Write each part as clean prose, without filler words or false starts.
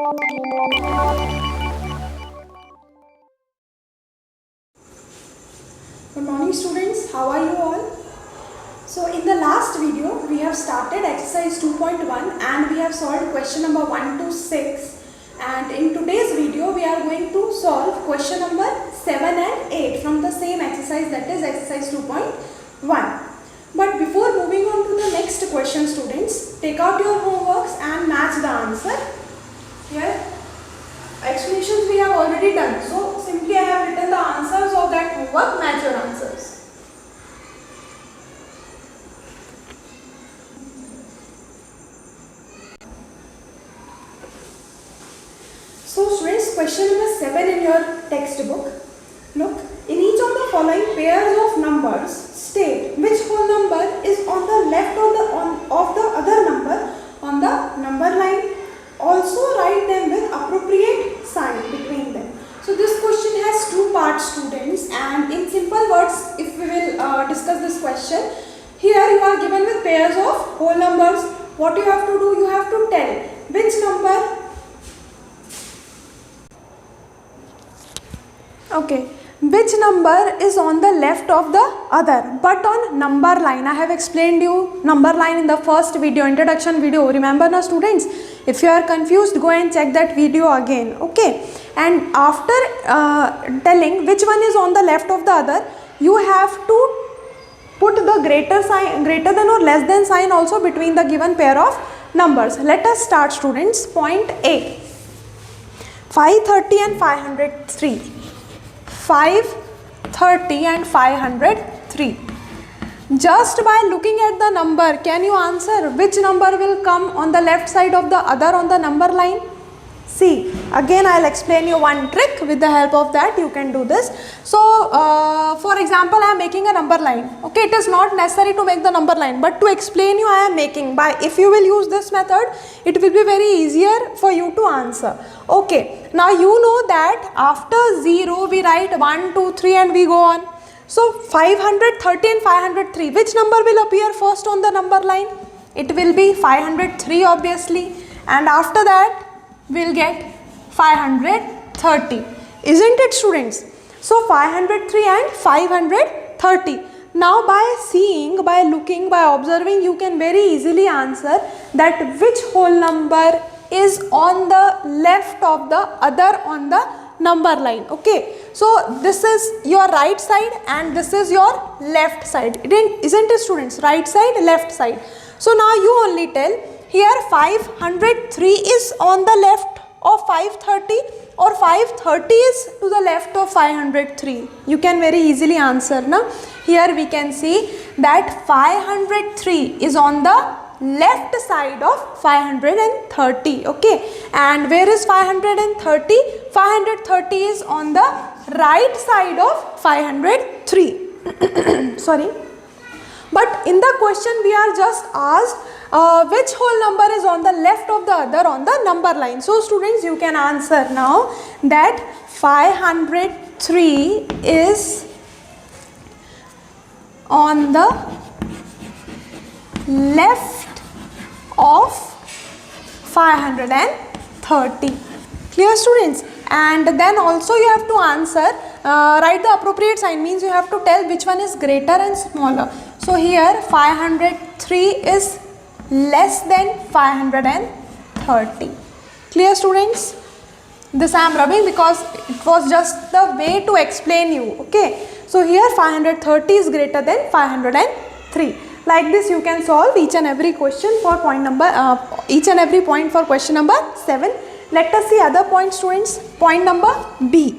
Good morning students, how are you all? So in the last video we have started exercise 2.1 and we have solved question number 1 to 6, and in today's video we are going to solve question number 7 and 8 from the same exercise, that is exercise 2.1. But before moving on to the next question students, take out your homeworks and match the answer. Here explanations we have already done, so simply I have written the answers of that homework, match your answers. So students, question number 7 in your textbook. Look, in each of the following pairs of numbers, state which whole number is on the left of the other number on the number line. Also write them with appropriate sign between them. So this question has two parts students, and in simple words if we will discuss this question, here you are given with pairs of whole numbers. What you have to do, you have to tell which number, which number is on the left of the other but on number line. I have explained you number line in the first video, introduction video. Remember now students? If you are confused, go and check that video again. Okay. And after telling which one is on the left of the other, you have to put the greater than or less than sign also between the given pair of numbers. Let us start students. Point A. 530 and 503. 530 and 503. Just by looking at the number, can you answer which number will come on the left side of the other on the number line? See, again I will explain you one trick. With the help of that you can do this. So for example, I am making a number line. Okay, it is not necessary to make the number line, but to explain you I am making. If you will use this method, it will be very easier for you to answer. Okay, now you know that after 0 we write 1, 2, 3 and we go on. So 530 and 503, which number will appear first on the number line? It will be 503 obviously, and after that we will get 530. Isn't it students? So 503 and 530. Now by seeing, by looking, by observing, you can very easily answer that which whole number is on the left of the other on the number line. Okay, so this is your right side and this is your left side. Isn't it students? Right side, left side. So now you only tell here 503 is on the left of 530 or 530 is to the left of 503. You can very easily answer now. Here we can see that 503 is on the left side of 530. Okay, and where is 530? 530 is on the right side of 503. Sorry, but in the question we are just asked which whole number is on the left of the other on the number line. So students, you can answer now that 503 is on the left of 530. Clear students? And then also you have to answer, write the appropriate sign, means you have to tell which one is greater and smaller. So here 503 is less than 530. Clear students? This I am rubbing because it was just the way to explain you. Okay, so here 530 is greater than 503. Like this you can solve each and every question for point for question number 7. Let us see other points students. Point number B.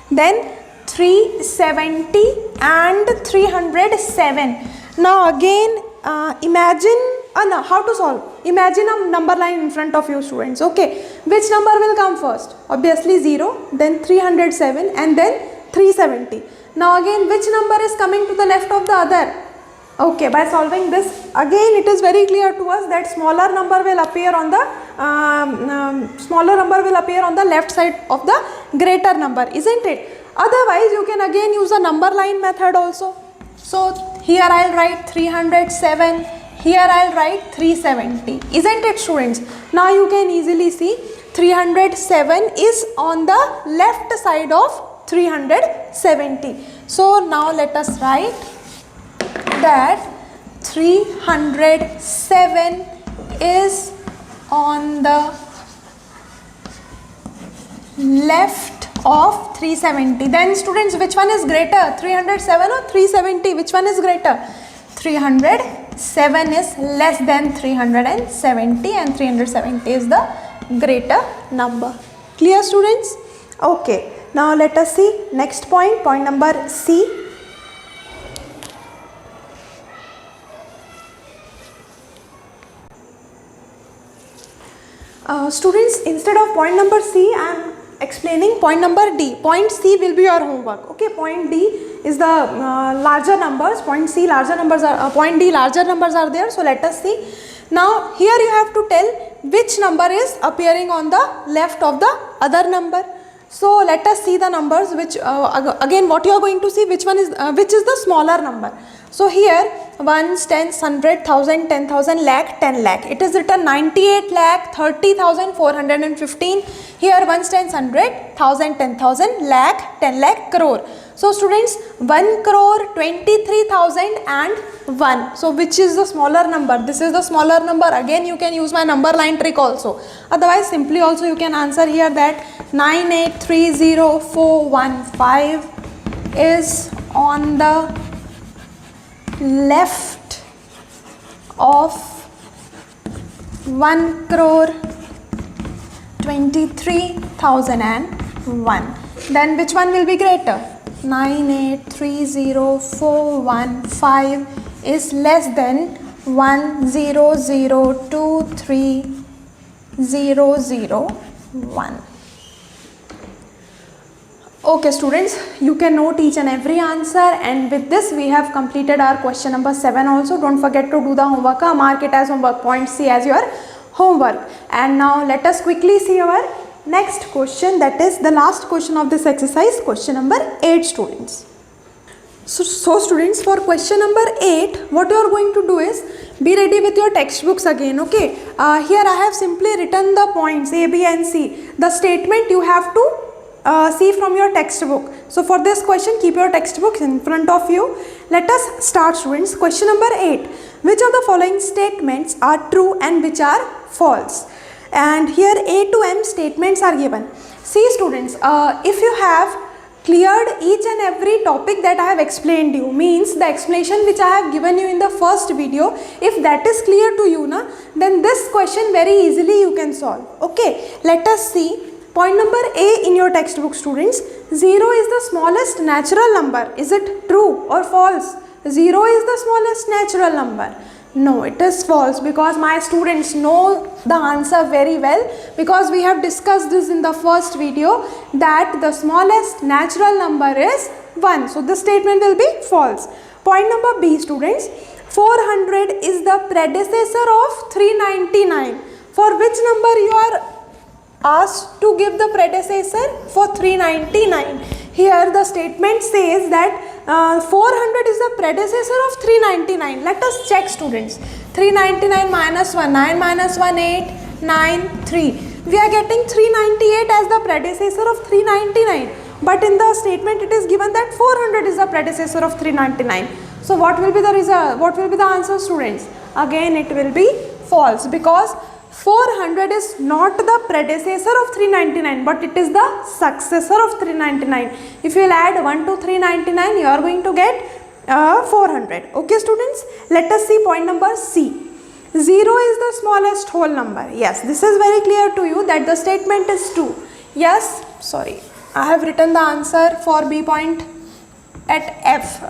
Then 370 and 307. Now again imagine how to solve. Imagine a number line in front of you students. Okay, which number will come first? Obviously 0, then 307 and then 370. Now again which number is coming to the left of the other? Okay, by solving this again it is very clear to us that smaller number will appear on the left side of the greater number, isn't it? Otherwise you can again use a number line method also. So here I will write 307 here I'll write 370, isn't it students? Now you can easily see 307 is on the left side of 370. So now let us write that 307 is on the left of 370. Then students, which one is greater, 307 or 370? Which one is greater? 307 is less than 370 and 370 is the greater number. Clear students? Okay, now let us see next point, point number C. Students, instead of point number C, I am explaining point number D. Point C will be your homework. Okay, point D is the larger numbers. Point C larger numbers are. Point D larger numbers are there. So let us see. Now here you have to tell which number is appearing on the left of the other number. So let us see the numbers. Which again, what you are going to see, which one is which is the smaller number. So here ones, tens, 100, 1000, 10,000, lakh, 10 lakh. It is written 98 lakh, 30,415. Here ones, tens, 100, 1000, 10,000, lakh, 10 lakh, crore. So students, 1 crore, 23,001. So which is the smaller number? This is the smaller number. Again you can use my number line trick also. Otherwise simply also you can answer here that 9830415 is on the left of 1 crore 23,001. Then which one will be greater? 9830415 is less than 10023,001. Okay students, you can note each and every answer, and with this we have completed our question number 7 also. Don't forget to do the homework. Mark it as homework. Point C as your homework. And now let us quickly see our next question, that is the last question of this exercise, question number 8 students. So students, for question number 8, what you are going to do is be ready with your textbooks again. Okay, here I have simply written the points A, B and C. The statement you have to see from your textbook. So for this question, keep your textbooks in front of you. Let us start students. Question number 8. Which of the following statements are true and which are false? And here A to M statements are given. See students, if you have cleared each and every topic that I have explained you, means the explanation which I have given you in the first video, if that is clear to you, then this question very easily you can solve. Okay, let us see. Point number A in your textbook students, 0 is the smallest natural number. Is it true or false? 0 is the smallest natural number. No, it is false, because my students know the answer very well, because we have discussed this in the first video that the smallest natural number is 1. So this statement will be false. Point number B students, 400 is the predecessor of 399. For which number you are asked to give the predecessor? For 399. Here the statement says that 400 is the predecessor of 399. Let us check students. 399 minus 1, 9 minus 1, 8, 9, 3. We are getting 398 as the predecessor of 399. But in the statement it is given that 400 is the predecessor of 399. So what will be the result? What will be the answer students? Again it will be false, because 400 is not the predecessor of 399, but it is the successor of 399. If you will add 1 to 399, you are going to get 400. Okay students, let us see point number C. 0 is the smallest whole number. Yes, this is very clear to you that the statement is true. Yes, sorry, I have written the answer for B point at F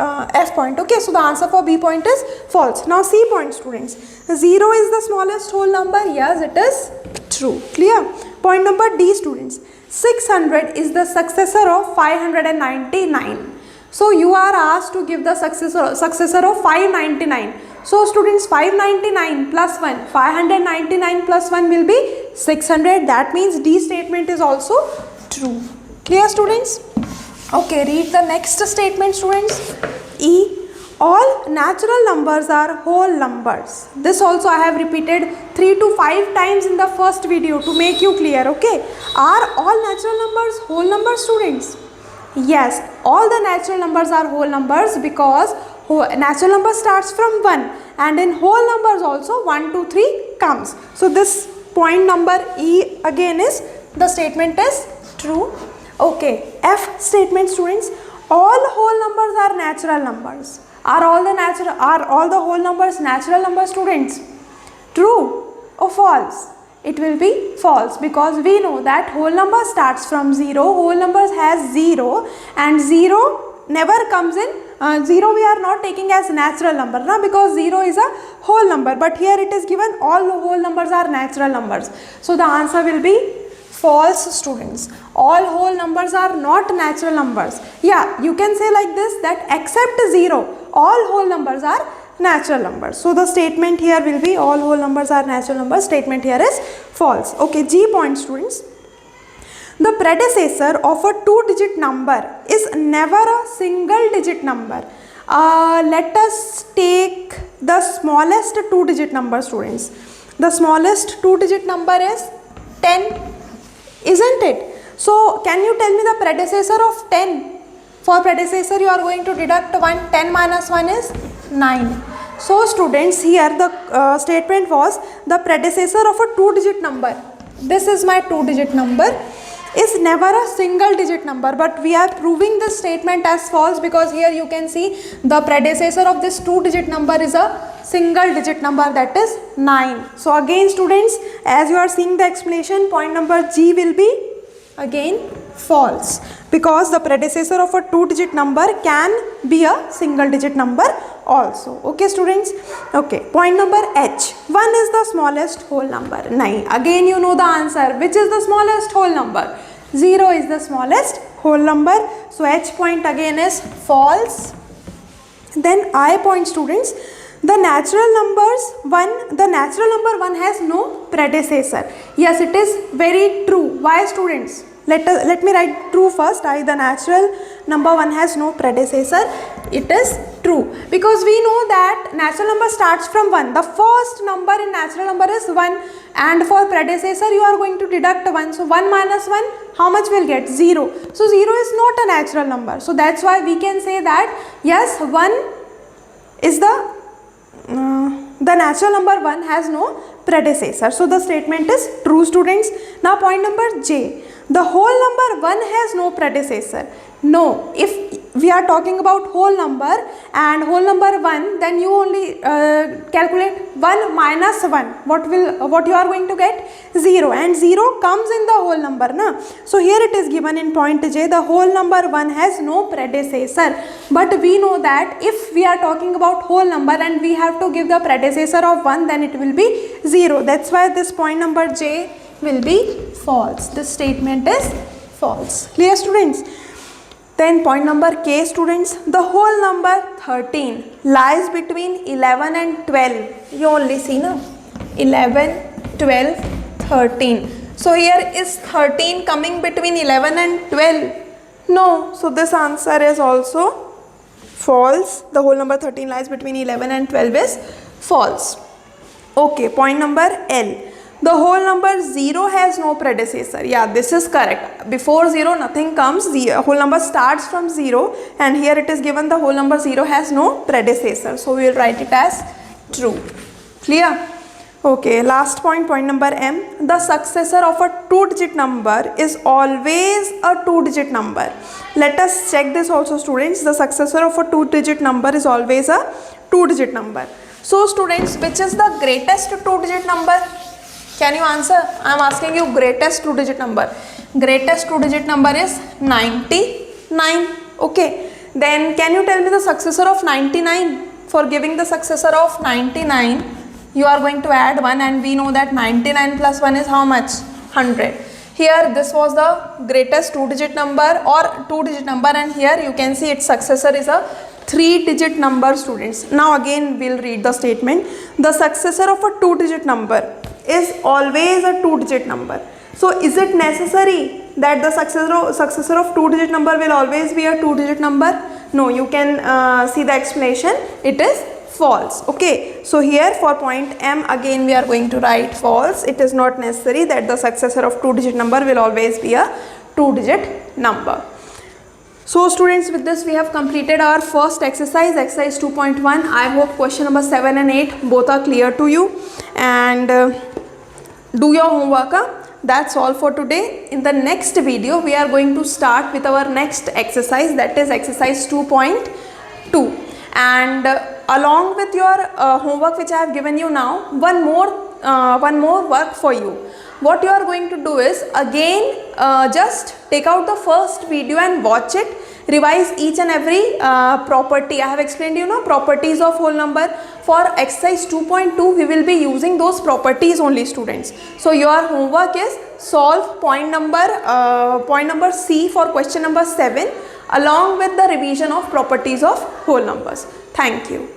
point. Okay, so the answer for B point is false. Now C point students, 0 is the smallest whole number. Yes, it is true. Clear? Point number D students, 600 is the successor of 599. So you are asked to give the successor of 599. So students, 599 plus 1, 599 plus 1 will be 600. That means D statement is also true. Clear students? Okay, read the next statement students. E, All natural numbers are whole numbers. This also I have repeated 3 to 5 times in the first video to make you clear, okay? Are all natural numbers whole numbers, students? Yes, all the natural numbers are whole numbers because natural number starts from 1 and in whole numbers also 1, 2, 3 comes. So this point number E again is, the statement is true. Okay, F statement, students. All whole numbers are natural numbers. Are all the whole numbers natural numbers, students? True or false? It will be false because we know that whole number starts from 0. Whole numbers has 0 and 0 never comes in. 0 we are not taking as natural number now because 0 is a whole number, but here it is given all whole numbers are natural numbers. So the answer will be false, students. All whole numbers are not natural numbers. Yeah, you can say like this, that except 0, all whole numbers are natural numbers. So the statement here will be all whole numbers are natural numbers. Statement here is false. Okay, G point, students. The predecessor of a 2-digit number is never a single digit number. Let us take the smallest 2-digit number, students. The smallest 2-digit number is 10, isn't it? So can you tell me the predecessor of 10? For predecessor you are going to deduct 1. 10 minus 1 is 9. So students, here the statement was the predecessor of a 2-digit number. This is my 2-digit number, is never a single digit number, but we are proving this statement as false because here you can see the predecessor of this 2-digit number is a single digit number, that is 9. So again, students, as you are seeing the explanation, point number G will be again false because the predecessor of a 2-digit number can be a single digit number also. Okay, students. Okay, point number H. 1 is the smallest whole number. 9. Again you know the answer. Which is the smallest whole number? 0 is the smallest whole number. So H point again is false. Then I point, students. The natural number 1 has no predecessor. Yes, it is very true. Why, students? Let me write true first. The natural number 1 has no predecessor. It is true because we know that natural number starts from 1. The first number in natural number is 1 and for predecessor you are going to deduct 1. So 1 minus 1, how much will get? 0. So 0 is not a natural number. So that's why we can say that yes, 1 is the natural number 1 has no predecessor. So the statement is true, students. Now point number J. The whole number 1 has no predecessor. No, if we are talking about whole number and whole number 1, then you only calculate 1 minus 1. What you are going to get? 0, and 0 comes in the whole number, na? So here it is given in point J, the whole number 1 has no predecessor. But we know that if we are talking about whole number and we have to give the predecessor of 1, then it will be 0. That's why this point number J will be false. This statement is false. Clear, students? Then point number K, students. The whole number 13 lies between 11 and 12. You only see, na? 11, 12, 13. So here is 13 coming between 11 and 12? No. So this answer is also false. The whole number 13 lies between 11 and 12 is false. Okay, point number L. The whole number 0 has no predecessor. Yeah, this is correct. Before 0 nothing comes. The whole number starts from 0 and here it is given the whole number 0 has no predecessor. So we will write it as true. Clear? Okay, last point, point number M. The successor of a 2-digit number is always a 2-digit number. Let us check this also, students. The successor of a 2-digit number is always a 2-digit number. So students, which is the greatest 2-digit number? Can you answer? I am asking you greatest 2-digit number. Greatest 2-digit number is 99. Okay. Then can you tell me the successor of 99? For giving the successor of 99, you are going to add 1 and we know that 99 plus 1 is how much? 100. Here this was the greatest 2-digit number or 2-digit number and here you can see its successor is a 3-digit number, students. Now again we will read the statement. The successor of a 2-digit number is always a 2-digit number. So is it necessary that the successor of 2-digit number will always be a 2-digit number? No, you can see the explanation, it is false. Okay, so here for point M again we are going to write false. It is not necessary that the successor of 2-digit number will always be a 2-digit number. So students, with this we have completed our first exercise, exercise 2.1. I hope question number 7 and 8 both are clear to you, and do your homework. That's all for today. In the next video we are going to start with our next exercise, that is exercise 2.2, and along with your homework which I have given you now, one more work for you. What you are going to do is, again just take out the first video and watch it, revise each and every property. I have explained you know properties of whole number. For exercise 2.2 we will be using those properties only, students. So your homework is solve point number C for question number 7 along with the revision of properties of whole numbers. Thank you.